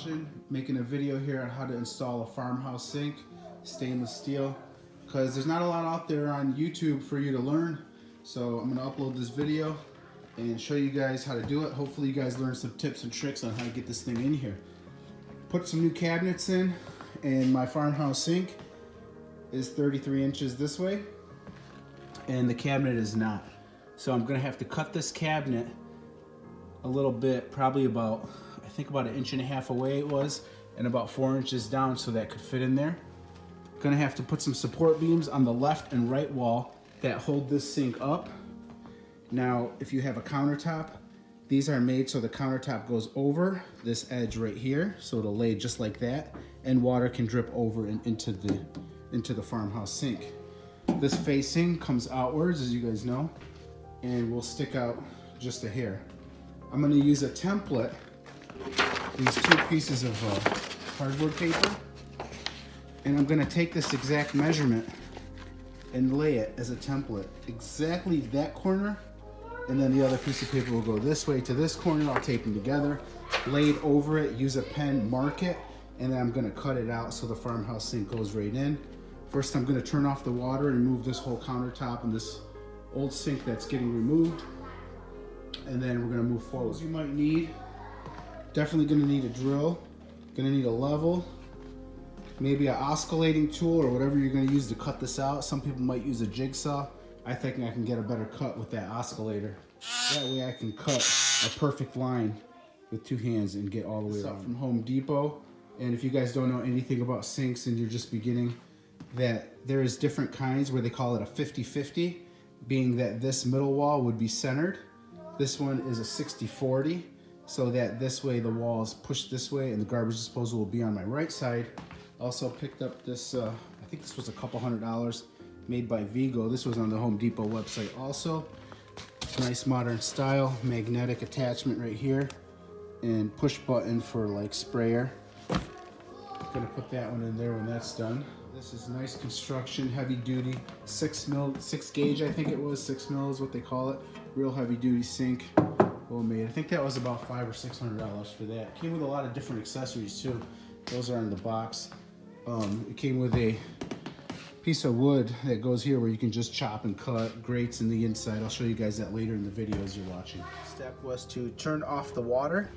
watching. Making a video here on how to install a farmhouse sink, stainless steel, because there's not a lot out there on YouTube for you to learn. So I'm gonna upload this video and show you guys how to do it. Hopefully you guys learn some tips and tricks on how to get this thing in here. Put some new cabinets in, and my farmhouse sink is 33 inches this way, and the cabinet is not. So I'm gonna have to cut this cabinet a little bit, probably about, I think about 1.5 inches away it was, and about 4 inches down so that could fit in there. Gonna have to put some support beams on the left and right wall that hold this sink up. Now, if you have a countertop, these are made so the countertop goes over this edge right here, so it'll lay just like that, and water can drip over and into the farmhouse sink. This facing comes outwards, as you guys know, and will stick out just a hair. I'm gonna use a template, these 2 pieces of cardboard paper, and I'm gonna take this exact measurement and lay it as a template. Exactly that corner, and then the other piece of paper will go this way to this corner. I'll tape them together, lay it over it, use a pen, mark it, and then I'm gonna cut it out so the farmhouse sink goes right in. First, I'm gonna turn off the water and remove this whole countertop and this old sink that's getting removed. And then we're gonna move forward. You might need, definitely gonna need a drill, gonna need a level, maybe an oscillating tool or whatever you're gonna use to cut this out. Some people might use a jigsaw. I think I can get a better cut with that oscillator. That way I can cut a perfect line with 2 hands and get all the way around. From Home Depot. And if you guys don't know anything about sinks and you're just beginning, that there is different kinds where they call it a 50-50, being that this middle wall would be centered. This one is a 60-40, so that this way the wall is pushed this way and the garbage disposal will be on my right side. Also picked up this, I think this was a couple $100, made by Vigo. This was on the Home Depot website also. Nice modern style, magnetic attachment right here, and push button for like sprayer. Gonna put that one in there when that's done. This is nice construction, heavy duty, 6 gauge, I think it was, 6 mil is what they call it. Real heavy duty sink, well made. I think that was about $500 or $600 for that. Came with a lot of different accessories too. Those are in the box. It came with a piece of wood that goes here where you can just chop and cut, grates in the inside. I'll show you guys that later in the video as you're watching. Step was to turn off the water.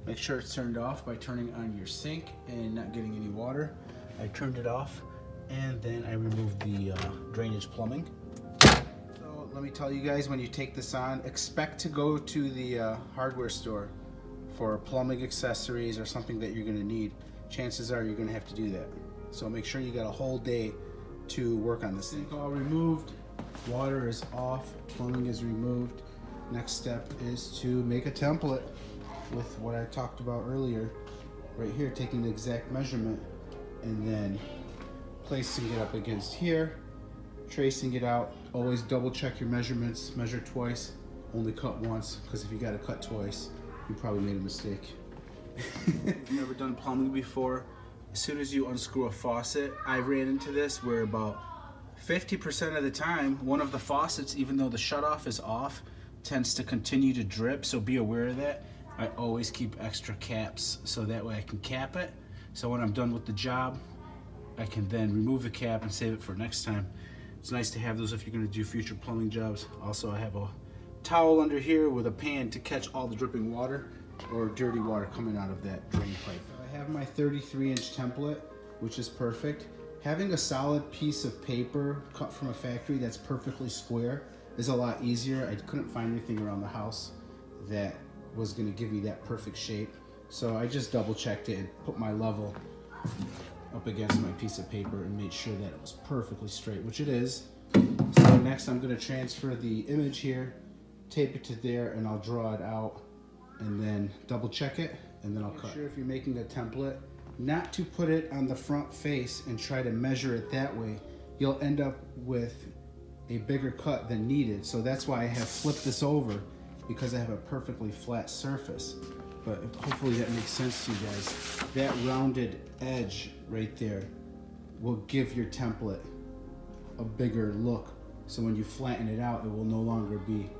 Make sure it's turned off by turning on your sink and not getting any water. I turned it off, and then I removed the drainage plumbing. So let me tell you guys, when you take this on, expect to go to the hardware store for plumbing accessories or something that you're gonna need. Chances are you're gonna have to do that. So make sure you got a whole day to work on this thing. Sink all removed, water is off, plumbing is removed. Next step is to make a template with what I talked about earlier. Right here, taking the exact measurement and then placing it up against here, tracing it out. Always double check your measurements, measure twice, only cut once, because if you gotta cut twice, you probably made a mistake. If you've never done plumbing before, as soon as you unscrew a faucet, I ran into this where about 50% of the time, one of the faucets, even though the shutoff is off, tends to continue to drip, so be aware of that. I always keep extra caps so that way I can cap it. So when I'm done with the job, I can then remove the cap and save it for next time. It's nice to have those if you're gonna do future plumbing jobs. Also, I have a towel under here with a pan to catch all the dripping water or dirty water coming out of that drain pipe. I have my 33-inch template, which is perfect. Having a solid piece of paper cut from a factory that's perfectly square is a lot easier. I couldn't find anything around the house that was gonna give me that perfect shape. So I just double checked it and put my level up against my piece of paper and made sure that it was perfectly straight, which it is. So next I'm gonna transfer the image here, tape it to there, and I'll draw it out and then double check it, and then I'll cut. Make sure if you're making a template, not to put it on the front face and try to measure it that way. You'll end up with a bigger cut than needed. So that's why I have flipped this over, because I have a perfectly flat surface. But hopefully that makes sense to you guys. That rounded edge right there will give your template a bigger look. So when you flatten it out, it will no longer be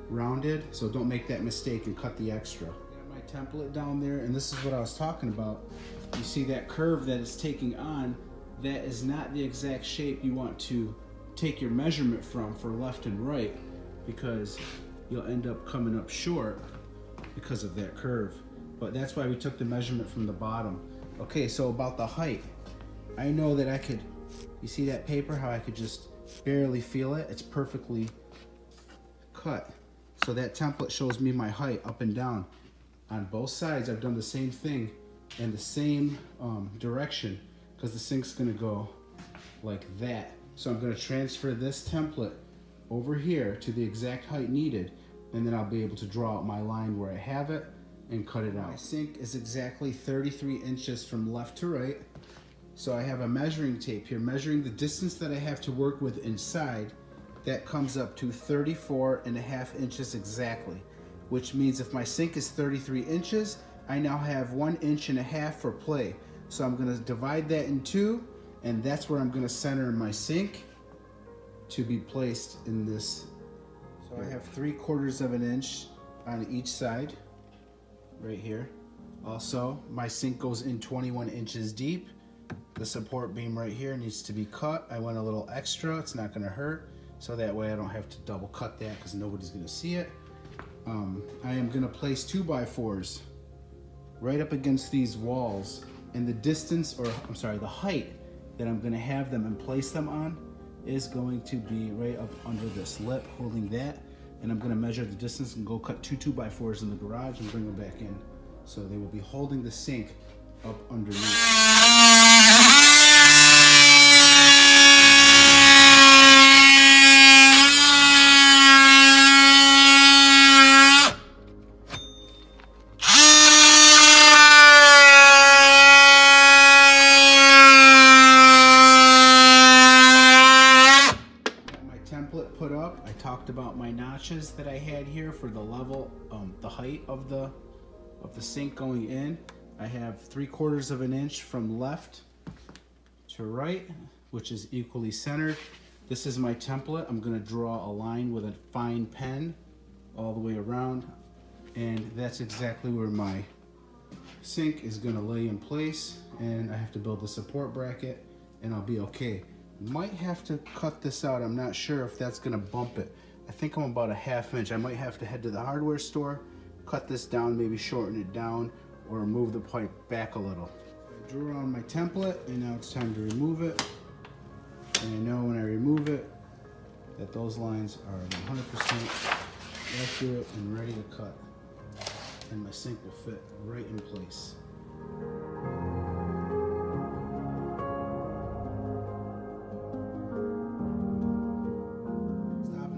rounded. So don't make that mistake and cut the extra. Got my template down there, and this is what I was talking about. You see that curve that it's taking on, that is not the exact shape you want to take your measurement from for left and right, because you'll end up coming up short because of that curve. But that's why we took the measurement from the bottom. Okay, so about the height, I know that I could, you see that paper, how I could just barely feel it? It's perfectly cut. So that template shows me my height up and down. On both sides, I've done the same thing in the same direction, because the sink's gonna go like that. So I'm gonna transfer this template over here to the exact height needed, and then I'll be able to draw out my line where I have it and cut it out. My sink is exactly 33 inches from left to right. So I have a measuring tape here, measuring the distance that I have to work with inside. That comes up to 34.5 inches exactly, which means if my sink is 33 inches, I now have 1.5 inches for play. So I'm gonna divide that in two, and that's where I'm gonna center my sink to be placed in this. So I have 3/4 of an inch on each side, right here. Also, my sink goes in 21 inches deep. The support beam right here needs to be cut. I went a little extra, it's not gonna hurt, so that way I don't have to double cut that because nobody's gonna see it. I am gonna place 2x4s right up against these walls, and the distance, or I'm sorry, the height that I'm gonna have them and place them on is going to be right up under this lip, holding that, and I'm gonna measure the distance and go cut 2x4s in the garage and bring them back in. So they will be holding the sink up underneath. Template put up. I talked about my notches that I had here for the level, the height of the sink going in. I have 3/4 of an inch from left to right, which is equally centered. This is my template. I'm gonna draw a line with a fine pen all the way around, and that's exactly where my sink is gonna lay in place, and I have to build the support bracket and I'll be okay. Might have to cut this out. I'm not sure if that's gonna bump it. I think I'm about 1/2 inch. I might have to head to the hardware store, cut this down, maybe shorten it down, or move the pipe back a little. I drew on my template, and now it's time to remove it. And I know when I remove it that those lines are 100% accurate and ready to cut. And my sink will fit right in place.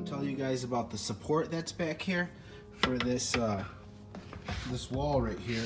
Tell you guys about the support that's back here for this this wall right here.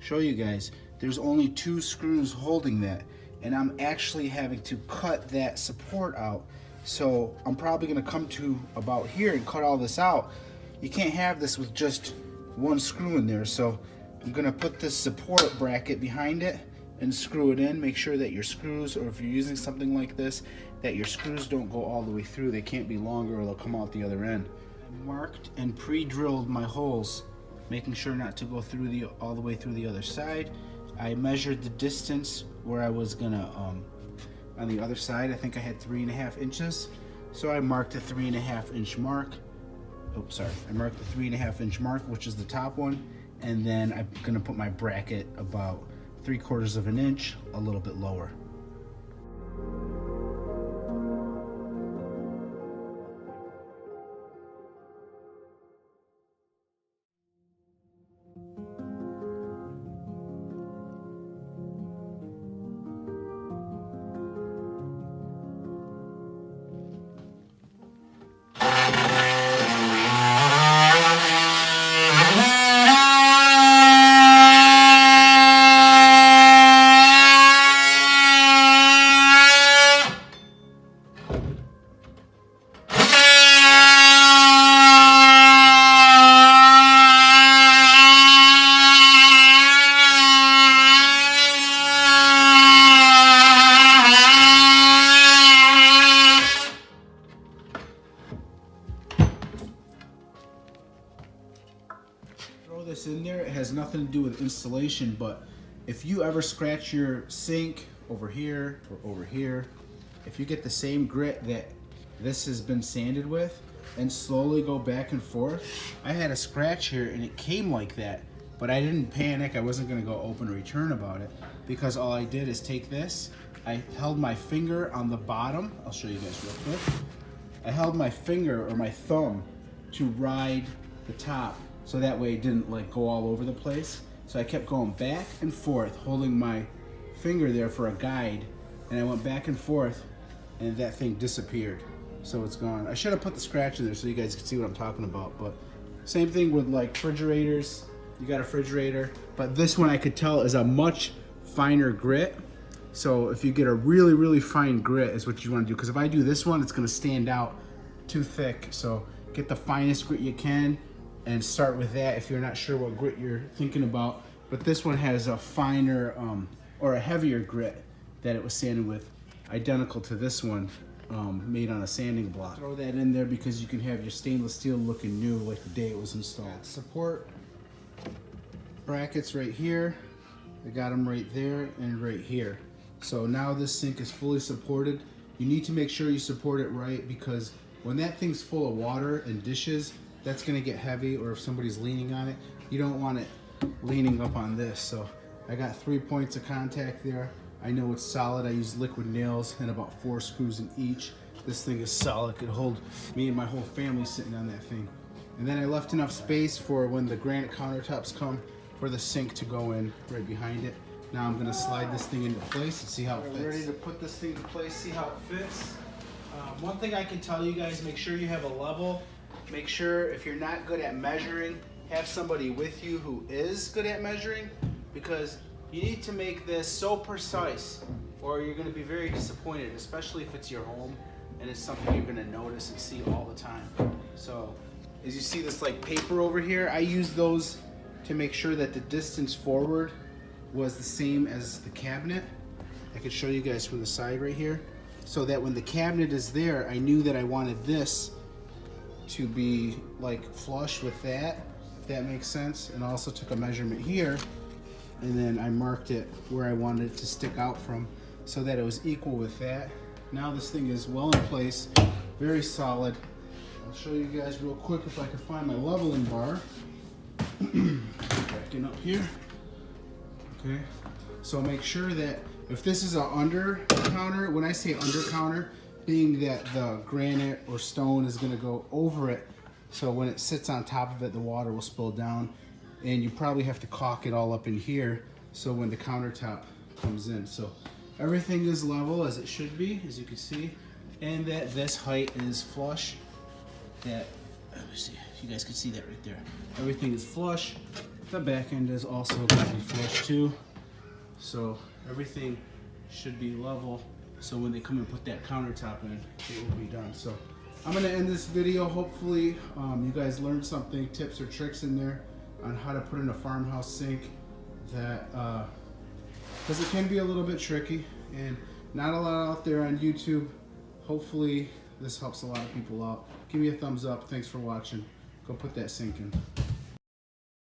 Show you guys, there's only 2 screws holding that, and I'm actually having to cut that support out. So I'm probably gonna come to about here and cut all this out. You can't have this with just 1 screw in there, so I'm gonna put this support bracket behind it and screw it in. Make sure that your screws, or if you're using something like this, that your screws don't go all the way through. They can't be longer or they'll come out the other end. I marked and pre-drilled my holes, making sure not to go through all the way through the other side. I measured the distance where I was gonna, on the other side, I think I had 3.5 inches. So I marked the 3.5 inch mark. Oops, sorry. I marked the 3.5 inch mark, which is the top one. And then I'm gonna put my bracket about 3/4 of an inch, a little bit lower. this in there. It has nothing to do with installation, but if you ever scratch your sink over here or over here, if you get the same grit that this has been sanded with and slowly go back and forth, I had a scratch here and it came like that, but I didn't panic. I wasn't gonna go open return about it because all I did is take this, I held my finger on the bottom. I'll show you guys real quick. I held my finger or my thumb to ride the top so that way it didn't like go all over the place. So I kept going back and forth, holding my finger there for a guide, and I went back and forth and that thing disappeared. So it's gone. I should have put the scratch in there so you guys can see what I'm talking about, but same thing with like refrigerators. You got a refrigerator, but this one I could tell is a much finer grit. So if you get a really, really fine grit is what you want to do, because if I do this one, it's going to stand out too thick. So get the finest grit you can and start with that if you're not sure what grit you're thinking about. But this one has a finer or a heavier grit that it was sanded with, identical to this one, made on a sanding block. Throw that in there because you can have your stainless steel looking new like the day it was installed. Support brackets right here. I got them right there and right here. So now this sink is fully supported. You need to make sure you support it right, because when that thing's full of water and dishes, that's gonna get heavy, or if somebody's leaning on it, you don't want it leaning up on this. So I got 3 points of contact there. I know it's solid. I use liquid nails and about 4 screws in each. This thing is solid. Could hold me and my whole family sitting on that thing. And then I left enough space for when the granite countertops come for the sink to go in right behind it. Now I'm gonna slide this thing into place and see how it fits. Ready to put this thing into place, see how it fits. One thing I can tell you guys, make sure you have a level. Make sure if you're not good at measuring, have somebody with you who is good at measuring, because you need to make this so precise or you're gonna be very disappointed, especially if it's your home and it's something you're gonna notice and see all the time. So as you see this like paper over here, I use those to make sure that the distance forward was the same as the cabinet. I could show you guys from the side right here, so that when the cabinet is there, I knew that I wanted this to be like flush with that, if that makes sense. And I also took a measurement here and then I marked it where I wanted it to stick out from so that it was equal with that. Now this thing is well in place, very solid. I'll show you guys real quick if I can find my leveling bar. Backing up here. Okay, so make sure that if this is an under counter, when I say under counter, being that the granite or stone is gonna go over it, so when it sits on top of it, the water will spill down, and you probably have to caulk it all up in here so when the countertop comes in. So everything is level as it should be, as you can see, and that this height is flush. That, let me see, you guys can see that right there. Everything is flush. The back end is also going to be flush too. So everything should be level. So when they come and put that countertop in, it will be done. So I'm going to end this video. Hopefully you guys learned something, tips or tricks in there on how to put in a farmhouse sink, that because it can be a little bit tricky and not a lot out there on YouTube. Hopefully this helps a lot of people out. Give me a thumbs up. Thanks for watching. Go put that sink in.